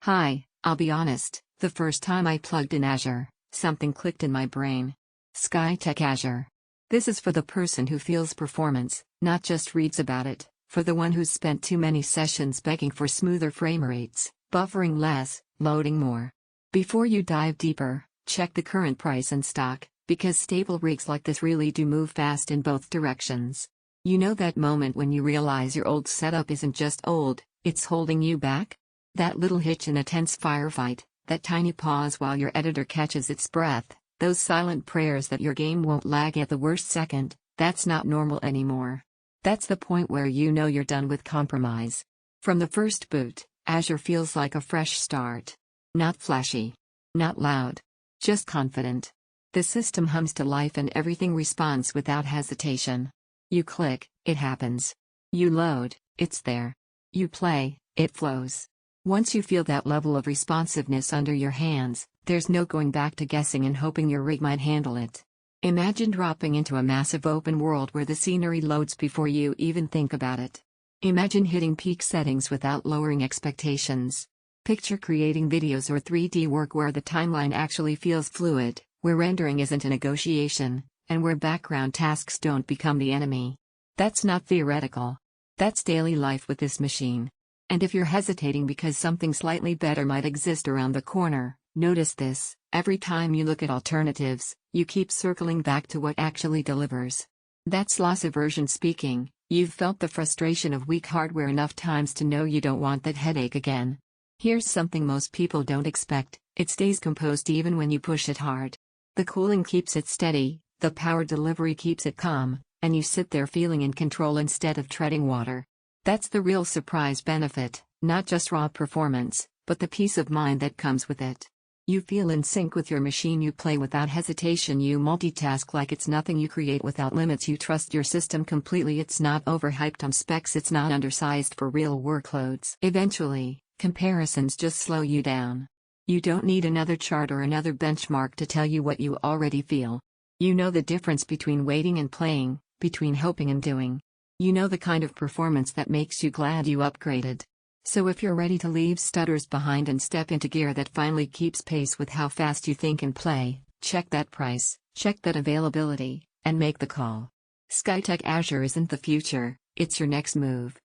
Hi, I'll be honest, the first time I plugged in Azure, something clicked in my brain. Skytech Azure. This is for the person who feels performance, not just reads about it, for the one who's spent too many sessions begging for smoother frame rates, buffering less, loading more. Before you dive deeper, check the current price and stock, because stable rigs like this really do move fast in both directions. You know that moment when you realize your old setup isn't just old, it's holding you back? That little hitch in a tense firefight, that tiny pause while your editor catches its breath, those silent prayers that your game won't lag at the worst second, that's not normal anymore. That's the point where you know you're done with compromise. From the first boot, Azure feels like a fresh start. Not flashy. Not loud. Just confident. The system hums to life and everything responds without hesitation. You click, it happens. You load, it's there. You play, it flows. Once you feel that level of responsiveness under your hands, there's no going back to guessing and hoping your rig might handle it. Imagine dropping into a massive open world where the scenery loads before you even think about it. Imagine hitting peak settings without lowering expectations. Picture creating videos or 3D work where the timeline actually feels fluid, where rendering isn't a negotiation, and where background tasks don't become the enemy. That's not theoretical. That's daily life with this machine. And if you're hesitating because something slightly better might exist around the corner, notice this: every time you look at alternatives, you keep circling back to what actually delivers. That's loss aversion speaking. You've felt the frustration of weak hardware enough times to know you don't want that headache again. Here's something most people don't expect: it stays composed even when you push it hard. The cooling keeps it steady, the power delivery keeps it calm, and you sit there feeling in control instead of treading water. That's the real surprise benefit, not just raw performance, but the peace of mind that comes with it. You feel in sync with your machine, you play without hesitation, you multitask like it's nothing, you create without limits, you trust your system completely. It's not overhyped on specs, it's not undersized for real workloads. Eventually, comparisons just slow you down. You don't need another chart or another benchmark to tell you what you already feel. You know the difference between waiting and playing, between hoping and doing. You know the kind of performance that makes you glad you upgraded. So if you're ready to leave stutters behind and step into gear that finally keeps pace with how fast you think and play, check that price, check that availability, and make the call. Skytech Azure isn't the future, it's your next move.